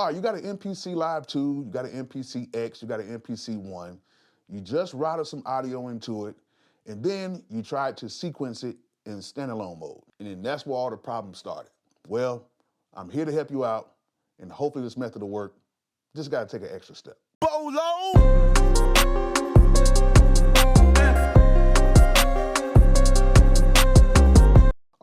All right, you got an MPC Live 2, you got an MPC X, you got an MPC One. You just routed some audio into it, and then you tried to sequence it in standalone mode. And then that's where all the problems started. Well, I'm here to help you out, and hopefully this method will work. Just gotta take an extra step. Bolo!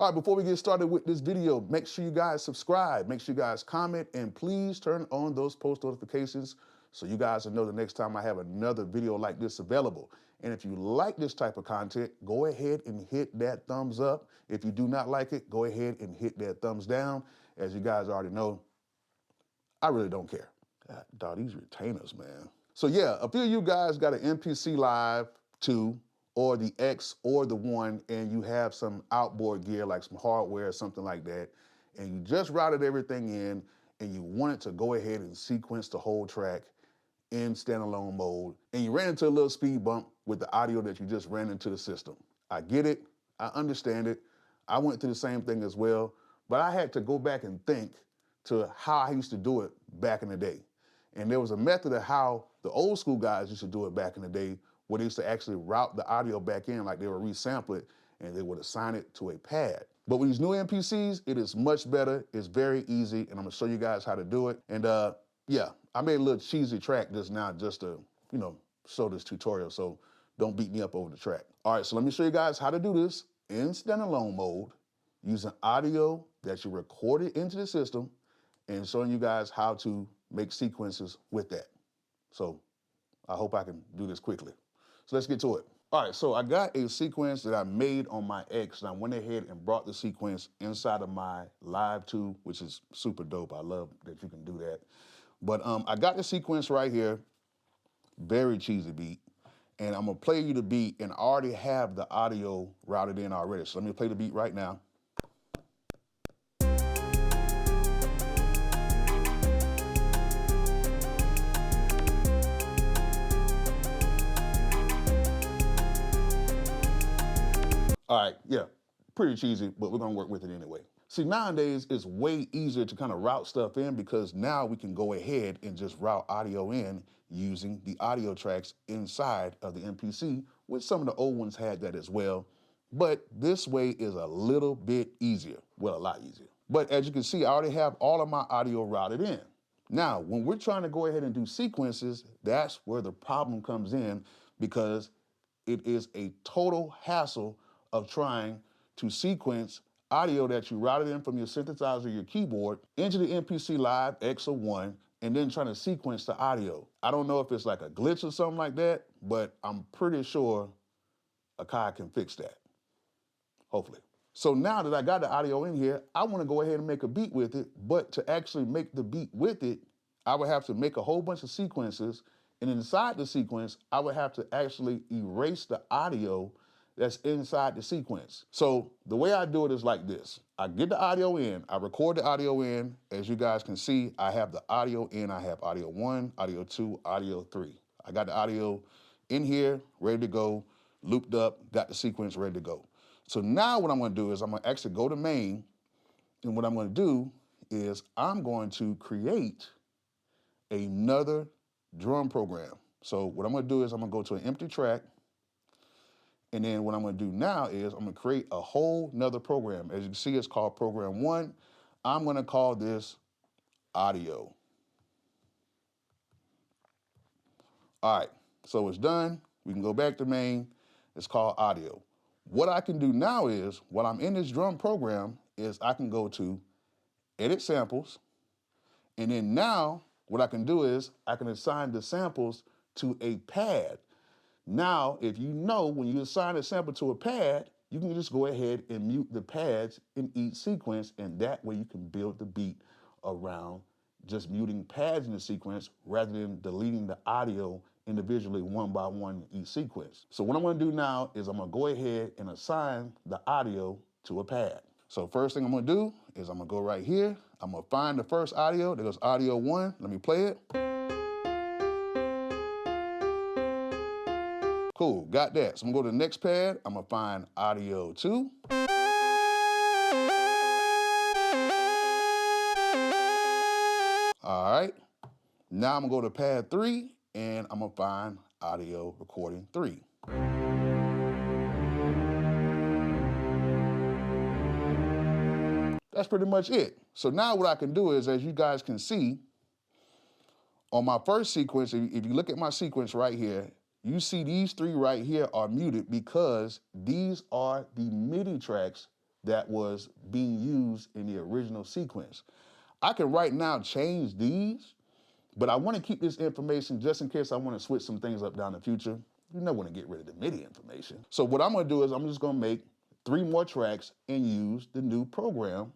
All right, before we get started with this video, make sure you guys subscribe, make sure you guys comment, and please turn on those post notifications so you guys will know the next time I have another video like this available. And if you like this type of content, go ahead and hit that thumbs up. If you do not like it, go ahead and hit that thumbs down. As you guys already know, I really don't care. God, dog, these retainers, man. So yeah, a few of you guys got an MPC Live 2, or the X or the One, and you have some outboard gear like some hardware or something like that, and you just routed everything in, and you wanted to go ahead and sequence the whole track in standalone mode, and you ran into a little speed bump with the audio that you just ran into the system. I get it, I understand it, I went through the same thing as well, but I had to go back and think to how I used to do it back in the day. And there was a method of how the old school guys used to do it back in the day, where they used to actually route the audio back in, like they would resample it, and they would assign it to a pad. But with these new MPCs, it is much better, it's very easy, and I'm gonna show you guys how to do it. And yeah, I made a little cheesy track just now just to, show this tutorial, so don't beat me up over the track. All right, so let me show you guys how to do this in standalone mode, using audio that you recorded into the system, and showing you guys how to make sequences with that. So I hope I can do this quickly. So let's get to it. All right, so I got a sequence that I made on my X, and I went ahead and brought the sequence inside of my Live 2, which is super dope. I love that you can do that. But I got the sequence right here, very cheesy beat, and I'm gonna play you the beat, and I already have the audio routed in already. So let me play the beat right now. All right, yeah, pretty cheesy, but we're gonna work with it anyway. See, nowadays, it's way easier to kind of route stuff in because now we can go ahead and just route audio in using the audio tracks inside of the MPC, which some of the old ones had that as well. But this way is a little bit easier, well, a lot easier. But as you can see, I already have all of my audio routed in. Now, when we're trying to go ahead and do sequences, that's where the problem comes in, because it is a total hassle of trying to sequence audio that you routed in from your synthesizer or your keyboard into the MPC Live X or One, and then trying to sequence the audio. I don't know if it's like a glitch or something like that, but I'm pretty sure AKAI can fix that, hopefully. So now that I got the audio in here, I wanna go ahead and make a beat with it, but to actually make the beat with it, I would have to make a whole bunch of sequences, and inside the sequence, I would have to actually erase the audio that's inside the sequence. So the way I do it is like this. I get the audio in, I record the audio in. As you guys can see, I have the audio in. I have audio 1, audio 2, audio 3. I got the audio in here, ready to go, looped up, got the sequence ready to go. So now what I'm gonna do is I'm gonna actually go to main, and what I'm gonna do is I'm going to create another drum program. So what I'm gonna do is I'm gonna go to an empty track, and then what I'm gonna do now is I'm gonna create a whole nother program. As you can see, it's called Program 1. I'm gonna call this Audio. All right, so it's done. We can go back to main. It's called Audio. What I can do now is, while I'm in this drum program, is I can go to Edit Samples, and then now what I can do is I can assign the samples to a pad. Now, if you know when you assign a sample to a pad, you can just go ahead and mute the pads in each sequence, and that way you can build the beat around just muting pads in the sequence rather than deleting the audio individually one by one in each sequence. So what I'm gonna do now is I'm gonna go ahead and assign the audio to a pad. So first thing I'm gonna do is I'm gonna go right here, I'm gonna find the first audio, there goes audio 1, let me play it. Cool, got that. So I'm gonna go to the next pad, I'm gonna find audio 2. All All right. Now I'm gonna go to pad 3 and I'm gonna find audio recording 3. That's pretty much it. So now what I can do is, as you guys can see, on my first sequence, if you look at my sequence right here, you see these 3 right here are muted because these are the MIDI tracks that was being used in the original sequence. I can right now change these, but I want to keep this information just in case I want to switch some things up down the future. You never want to get rid of the MIDI information. So what I'm going to do is I'm just going to make 3 more tracks and use the new program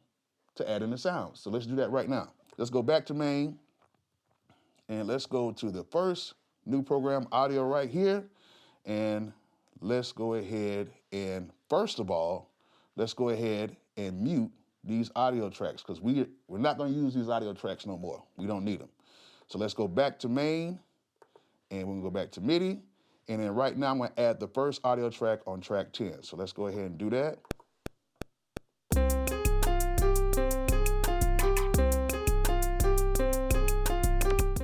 to add in the sounds. So let's do that right now. Let's go back to main and let's go to the first new program, audio, right here. And let's go ahead and first of all, let's go ahead and mute these audio tracks because we're not going to use these audio tracks no more. We don't need them. So let's go back to main and we're going to go back to MIDI. And then right now I'm going to add the first audio track on track 10. So let's go ahead and do that.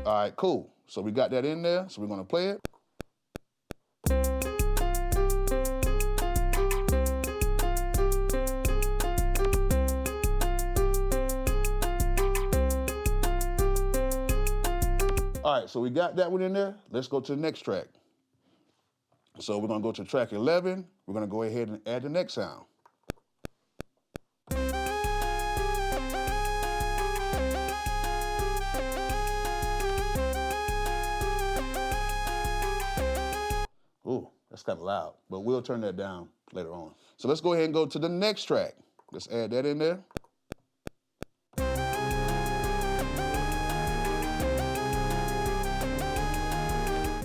All right, cool. So we got that in there, so we're gonna play it. All right, so we got that one in there. Let's go to the next track. So we're gonna go to track 11. We're gonna go ahead and add the next sound. Ooh, that's kind of loud, but we'll turn that down later on. So let's go ahead and go to the next track. Let's add that in there.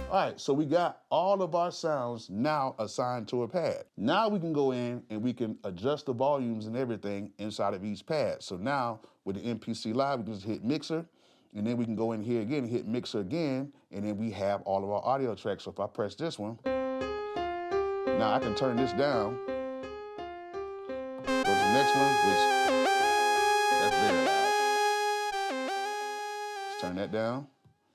All right, so we got all of our sounds now assigned to a pad. Now we can go in and we can adjust the volumes and everything inside of each pad. So now with the MPC Live, we can just hit mixer, and then we can go in here again, hit mixer again, and then we have all of our audio tracks. So if I press this one, now I can turn this down. Go to the next one, which that's very loud. Let's turn that down.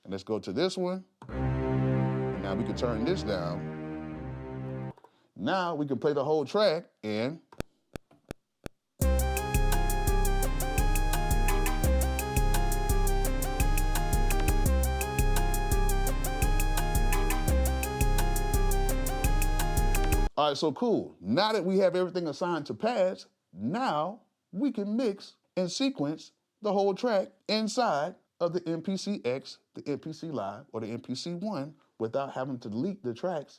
And let's go to this one. And now we can turn this down. Now we can play the whole track and all right, so cool. Now that we have everything assigned to pads, now we can mix and sequence the whole track inside of the MPC X, the MPC Live, or the MPC One without having to delete the tracks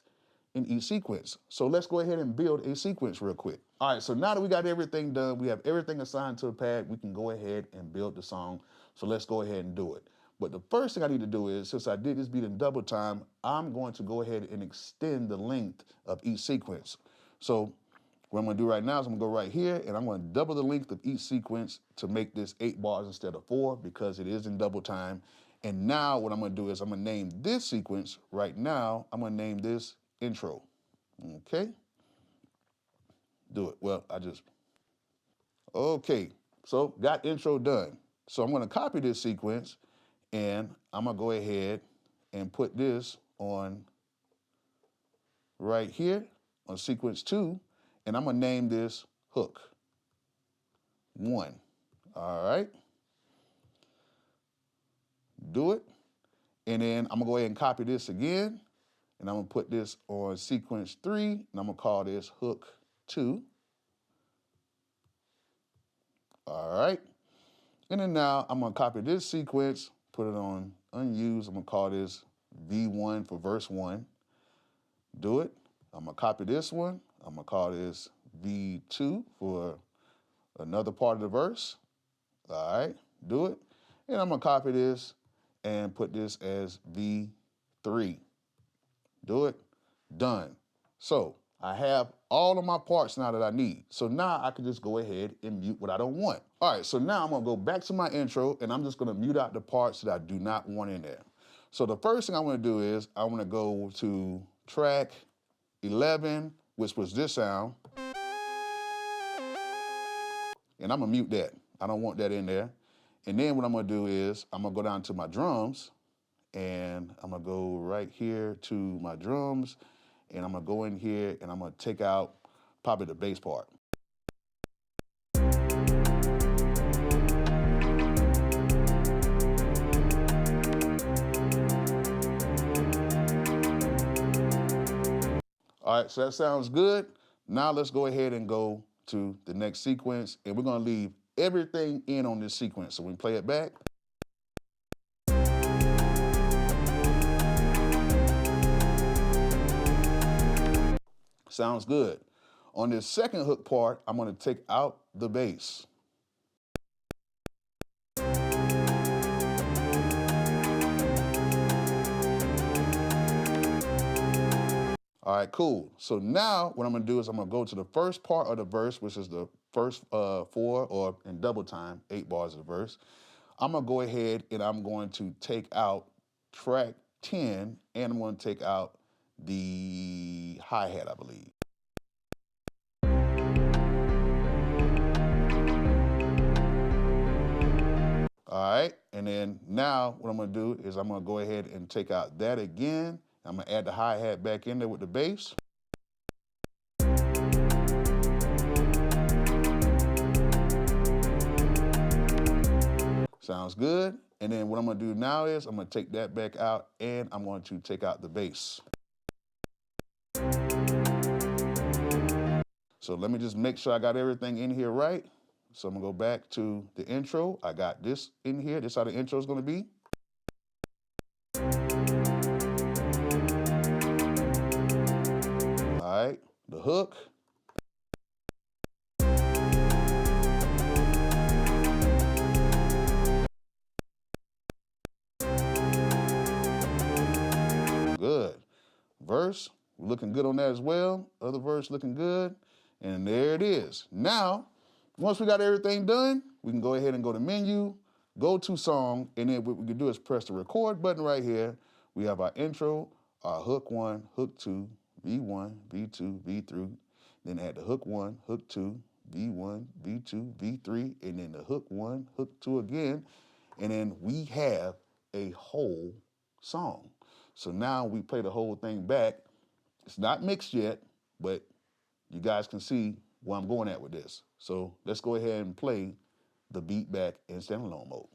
in each sequence. So let's go ahead and build a sequence real quick. All right, so now that we got everything done, we have everything assigned to a pad, we can go ahead and build the song. So let's go ahead and do it. But the first thing I need to do is, since I did this beat in double time, I'm going to go ahead and extend the length of each sequence. So what I'm gonna do right now is I'm gonna go right here and I'm gonna double the length of each sequence to make this 8 bars instead of 4 because it is in double time. And now what I'm gonna do is I'm gonna name this sequence right now, I'm gonna name this intro, okay? Do it, well, okay, so got intro done. So I'm gonna copy this sequence and I'm gonna go ahead and put this on right here on sequence 2, and I'm gonna name this hook 1, all right? Do it, and then I'm gonna go ahead and copy this again, and I'm gonna put this on sequence 3, and I'm gonna call this hook 2, all right? And then now I'm gonna copy this sequence, put it on unused, I'm gonna call this V1 for verse 1, do it. I'm gonna copy this one, I'm gonna call this V2 for another part of the verse, all right, do it. And I'm gonna copy this and put this as V3, do it, done. So I have all of my parts now that I need. So now I can just go ahead and mute what I don't want. All right, so now I'm gonna go back to my intro and I'm just gonna mute out the parts that I do not want in there. So the first thing I wanna do is I wanna go to track 11, which was this sound, and I'm gonna mute that. I don't want that in there. And then what I'm gonna do is I'm gonna go down to my drums, and I'm gonna go right here to my drums, and I'm gonna go in here and I'm gonna take out probably the bass part. All right, so that sounds good. Now let's go ahead and go to the next sequence, and we're gonna leave everything in on this sequence. So when we play it back, sounds good. On this second hook part, I'm gonna take out the bass. All right, cool. So now what I'm gonna do is I'm gonna go to the first part of the verse, which is the first 4, or in double time, 8 bars of the verse. I'm gonna go ahead and I'm going to take out track 10, and I'm gonna take out the hi-hat, I believe. All right, and then now what I'm gonna do is I'm gonna go ahead and take out that again. I'm gonna add the hi-hat back in there with the bass. Sounds good. And then what I'm gonna do now is I'm gonna take that back out, and I'm going to take out the bass. So let me just make sure I got everything in here right. So I'm gonna go back to the intro. I got this in here. This is how the intro is gonna be. All right, the hook. Good. Verse, looking good on that as well. Other verse looking good. And there it is. Now, once we got everything done, we can go ahead and go to menu, go to song, and then what we can do is press the record button right here. We have our intro, our hook 1, hook 2, V1, V2, V3, then add the hook 1, hook 2, V1, V2, V3, and then the hook 1, hook 2 again, and then we have a whole song. So now we play the whole thing back. It's not mixed yet, but you guys can see where I'm going at with this. So let's go ahead and play the beat back in standalone mode.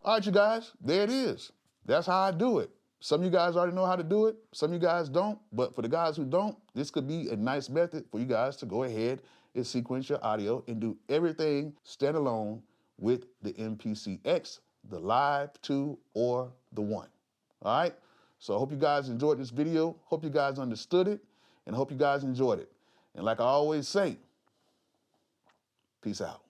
All right, you guys, there it is. That's how I do it. Some of you guys already know how to do it. Some of you guys don't. But for the guys who don't, this could be a nice method for you guys to go ahead and sequence your audio and do everything standalone with the MPC X, the Live 2, or the One. All right? So I hope you guys enjoyed this video. Hope you guys understood it, and hope you guys enjoyed it. And like I always say, peace out.